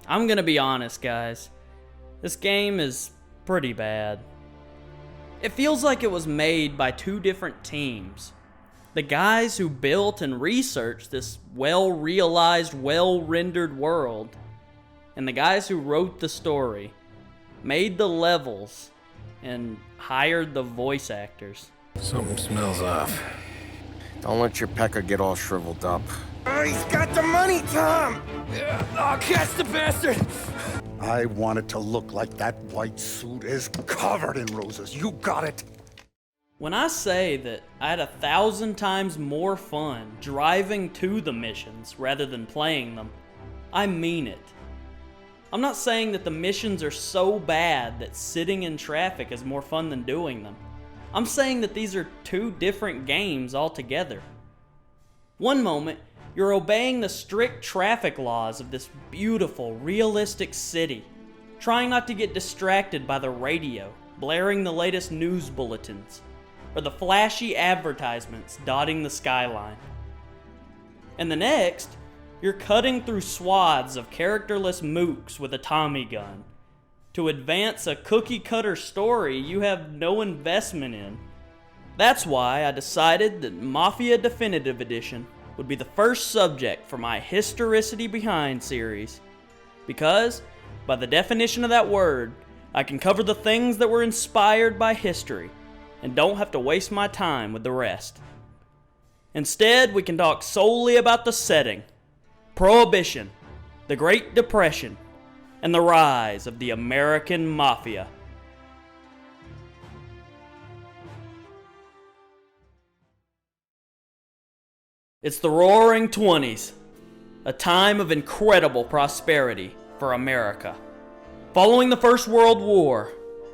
I'm gonna be honest, guys. This game is pretty bad. It feels like it was made by two different teams. The guys who built and researched this well-realized, well-rendered world, and the guys who wrote the story, made the levels, and hired the voice actors. Something smells off. Don't let your pecker get all shriveled up. Oh, he's got the money, Tom! Oh, catch the bastard! I want it to look like that white suit is covered in roses. You got it. When I say that I had 1,000 times more fun driving to the missions rather than playing them, I mean it. I'm not saying that the missions are so bad that sitting in traffic is more fun than doing them. I'm saying that these are two different games altogether. One moment, you're obeying the strict traffic laws of this beautiful, realistic city, trying not to get distracted by the radio, blaring the latest news bulletins, or the flashy advertisements dotting the skyline. And the next, you're cutting through swaths of characterless mooks with a Tommy gun to advance a cookie-cutter story you have no investment in. That's why I decided that Mafia Definitive Edition would be the first subject for my Historicity Behind series. Because, by the definition of that word, I can cover the things that were inspired by history and don't have to waste my time with the rest. Instead, we can talk solely about the setting, Prohibition, the Great Depression, and the rise of the American Mafia. It's the Roaring '20s, a time of incredible prosperity for America. Following the First World War,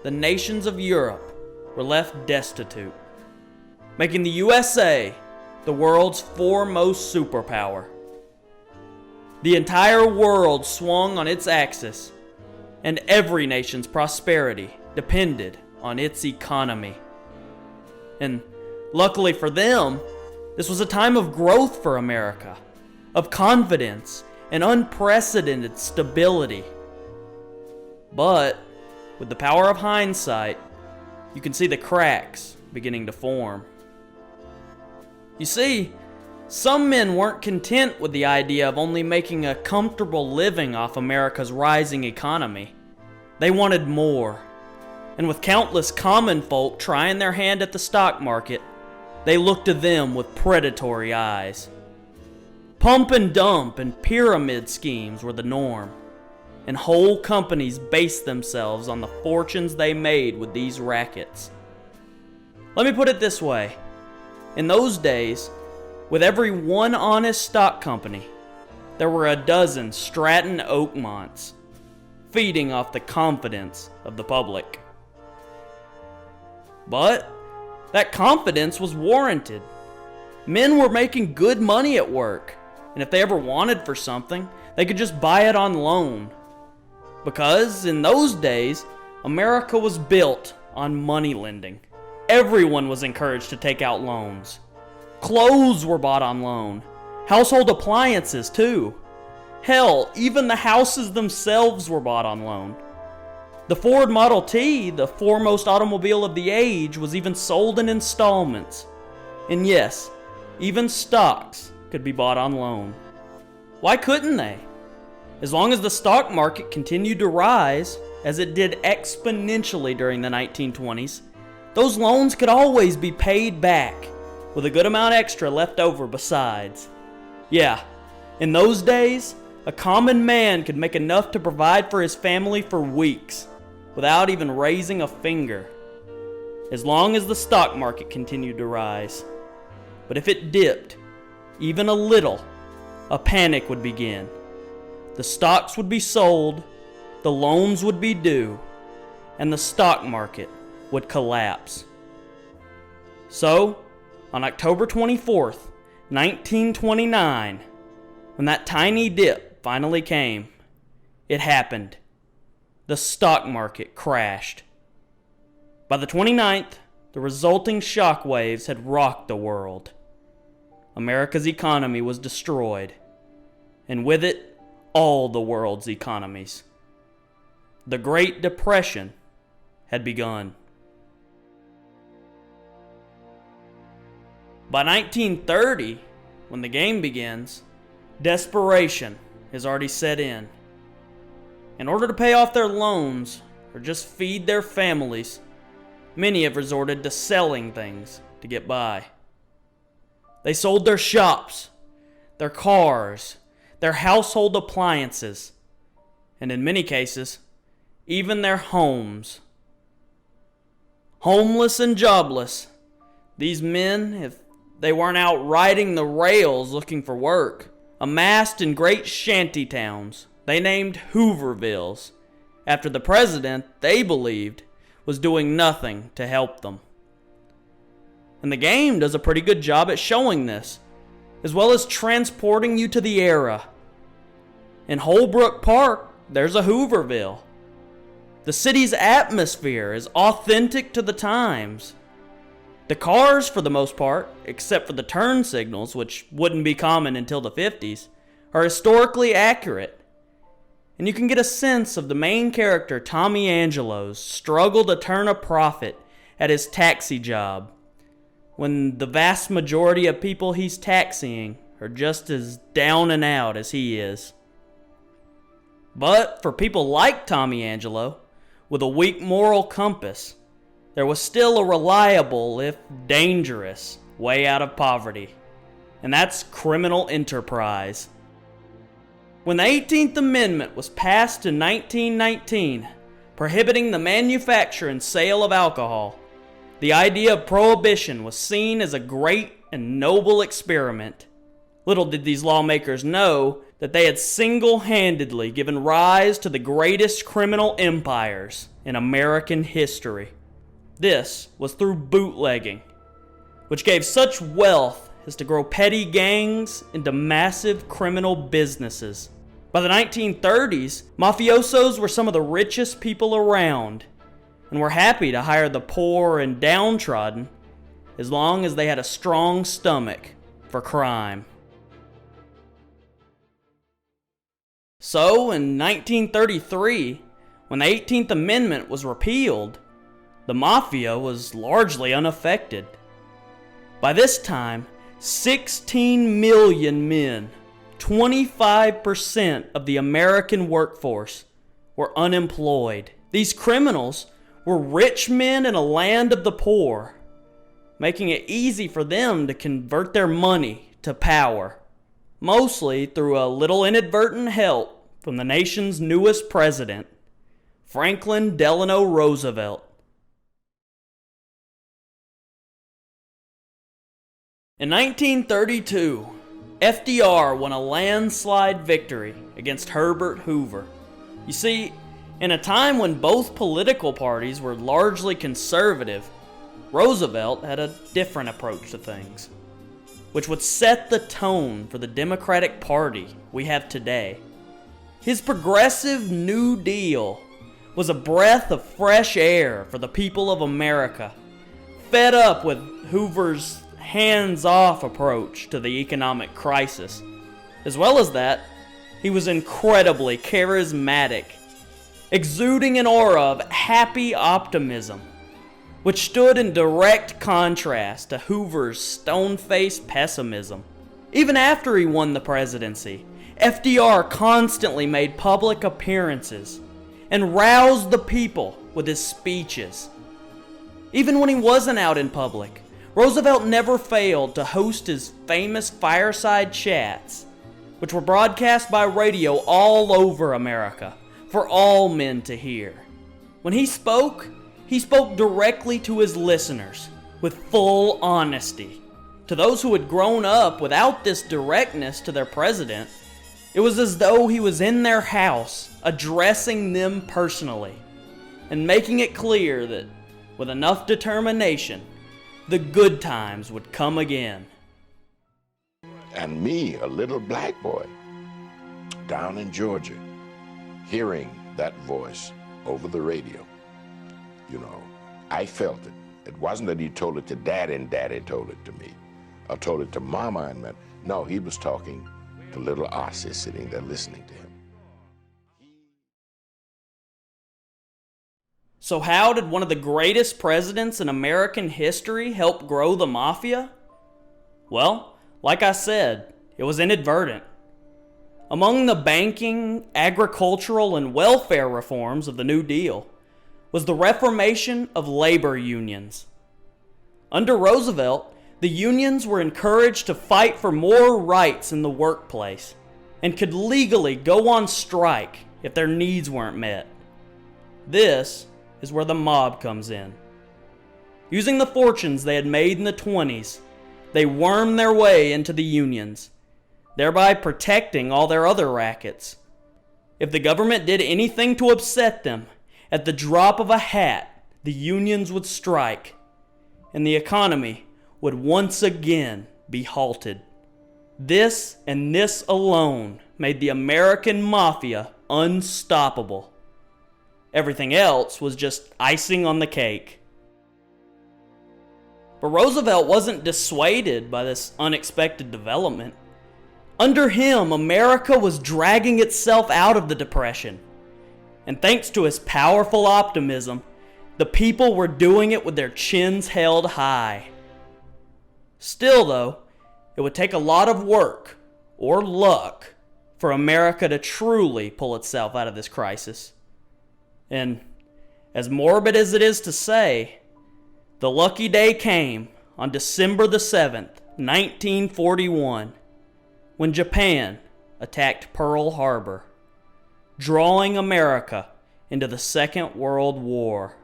the nations of Europe were left destitute, making the USA the world's foremost superpower. The entire world swung on its axis, and every nation's prosperity depended on its economy. And luckily for them, this was a time of growth for America, of confidence and unprecedented stability. But, with the power of hindsight, you can see the cracks beginning to form. You see, some men weren't content with the idea of only making a comfortable living off America's rising economy. They wanted more. And with countless common folk trying their hand at the stock market, they looked to them with predatory eyes. Pump and dump and pyramid schemes were the norm, and whole companies based themselves on the fortunes they made with these rackets. Let me put it this way. In those days, with every one honest stock company, there were a dozen Stratton Oakmonts, feeding off the confidence of the public. But that confidence was warranted. Men were making good money at work, and if they ever wanted for something, they could just buy it on loan. Because in those days, America was built on money lending. Everyone was encouraged to take out loans. Clothes were bought on loan. Household appliances, too. Hell, even the houses themselves were bought on loan. The Ford Model T, the foremost automobile of the age, was even sold in installments. And yes, even stocks could be bought on loan. Why couldn't they? As long as the stock market continued to rise, as it did exponentially during the 1920s, those loans could always be paid back, with a good amount extra left over besides. Yeah, in those days, a common man could make enough to provide for his family for weeks, without even raising a finger, as long as the stock market continued to rise. But if it dipped, even a little, a panic would begin. The stocks would be sold, the loans would be due, and the stock market would collapse. So, on October 24th, 1929, when that tiny dip finally came, it happened. The stock market crashed. By the 29th, the resulting shockwaves had rocked the world. America's economy was destroyed, and with it, all the world's economies. The Great Depression had begun. By 1930, when the game begins, desperation has already set in. In order to pay off their loans or just feed their families, many have resorted to selling things to get by. They sold their shops, their cars, their household appliances, and in many cases, even their homes. Homeless and jobless, these men, if they weren't out riding the rails looking for work, amassed in great shanty towns they named Hoovervilles, after the president they believed was doing nothing to help them. And the game does a pretty good job at showing this, as well as transporting you to the era. In Holbrook Park, there's a Hooverville. The city's atmosphere is authentic to the times. The cars, for the most part, except for the turn signals, which wouldn't be common until the 50s, are historically accurate. And you can get a sense of the main character, Tommy Angelo's struggle to turn a profit at his taxi job, when the vast majority of people he's taxiing are just as down and out as he is. But for people like Tommy Angelo, with a weak moral compass, there was still a reliable, if dangerous, way out of poverty, and that's criminal enterprise. When the 18th Amendment was passed in 1919, prohibiting the manufacture and sale of alcohol, the idea of prohibition was seen as a great and noble experiment. Little did these lawmakers know that they had single-handedly given rise to the greatest criminal empires in American history. This was through bootlegging, which gave such wealth as to grow petty gangs into massive criminal businesses. By the 1930s, mafiosos were some of the richest people around, and were happy to hire the poor and downtrodden as long as they had a strong stomach for crime. So, in 1933, when the 18th Amendment was repealed, the Mafia was largely unaffected. By this time, 16 million men, 25% of the American workforce, were unemployed. These criminals were rich men in a land of the poor, making it easy for them to convert their money to power, mostly through a little inadvertent help from the nation's newest president, Franklin Delano Roosevelt. In 1932, FDR won a landslide victory against Herbert Hoover. You see, in a time when both political parties were largely conservative, Roosevelt had a different approach to things, which would set the tone for the Democratic Party we have today. His progressive New Deal was a breath of fresh air for the people of America, fed up with Hoover's hands-off approach to the economic crisis. As well as that, he was incredibly charismatic, exuding an aura of happy optimism, which stood in direct contrast to Hoover's stone-faced pessimism. Even after he won the presidency, FDR constantly made public appearances and roused the people with his speeches. Even when he wasn't out in public, Roosevelt never failed to host his famous fireside chats, which were broadcast by radio all over America for all men to hear. When he spoke directly to his listeners with full honesty. To those who had grown up without this directness to their president, it was as though he was in their house, addressing them personally, and making it clear that, with enough determination, the good times would come again. And me, a little black boy, down in Georgia, hearing that voice over the radio, you know, I felt it. It wasn't that he told it to Daddy and Daddy told it to me, or told it to Mama and me. No, he was talking to little Ossie sitting there listening to him. So how did one of the greatest presidents in American history help grow the Mafia? Well, like I said, it was inadvertent. Among the banking, agricultural, and welfare reforms of the New Deal was the reformation of labor unions. Under Roosevelt, the unions were encouraged to fight for more rights in the workplace and could legally go on strike if their needs weren't met. This is where the mob comes in. Using the fortunes they had made in the 20s, they wormed their way into the unions, thereby protecting all their other rackets. If the government did anything to upset them, at the drop of a hat, the unions would strike, and the economy would once again be halted. This and this alone made the American Mafia unstoppable. Everything else was just icing on the cake. But Roosevelt wasn't dissuaded by this unexpected development. Under him, America was dragging itself out of the Depression. And thanks to his powerful optimism, the people were doing it with their chins held high. Still, though, it would take a lot of work, or luck, for America to truly pull itself out of this crisis. And as morbid as it is to say, the lucky day came on December the 7th, 1941, when Japan attacked Pearl Harbor, drawing America into the Second World War.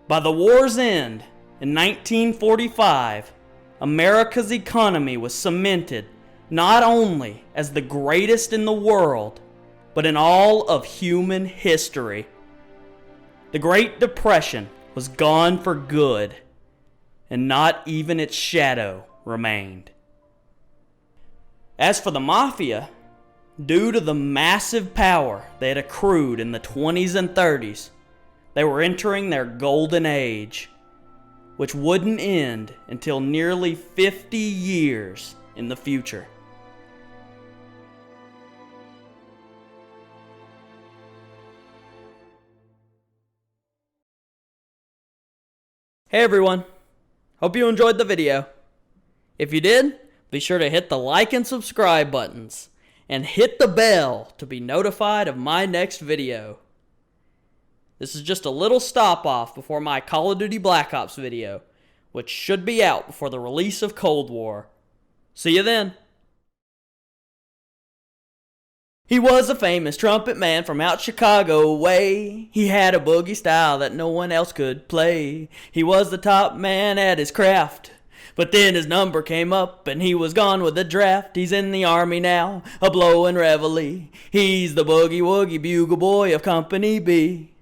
By the war's end, in 1945, America's economy was cemented not only as the greatest in the world, but in all of human history. The Great Depression was gone for good, and not even its shadow remained. As for the Mafia, due to the massive power they had accrued in the 20s and 30s, they were entering their golden age, which wouldn't end until nearly 50 years in the future. Hey everyone, hope you enjoyed the video. If you did, be sure to hit the like and subscribe buttons, and hit the bell to be notified of my next video. This is just a little stop off before my Call of Duty Black Ops video, which should be out before the release of Cold War. See you then. He was a famous trumpet man from out Chicago way. He had a boogie style that no one else could play. He was the top man at his craft. But then his number came up and he was gone with the draft. He's in the army now, a blowin' reveille. He's the boogie woogie bugle boy of Company B.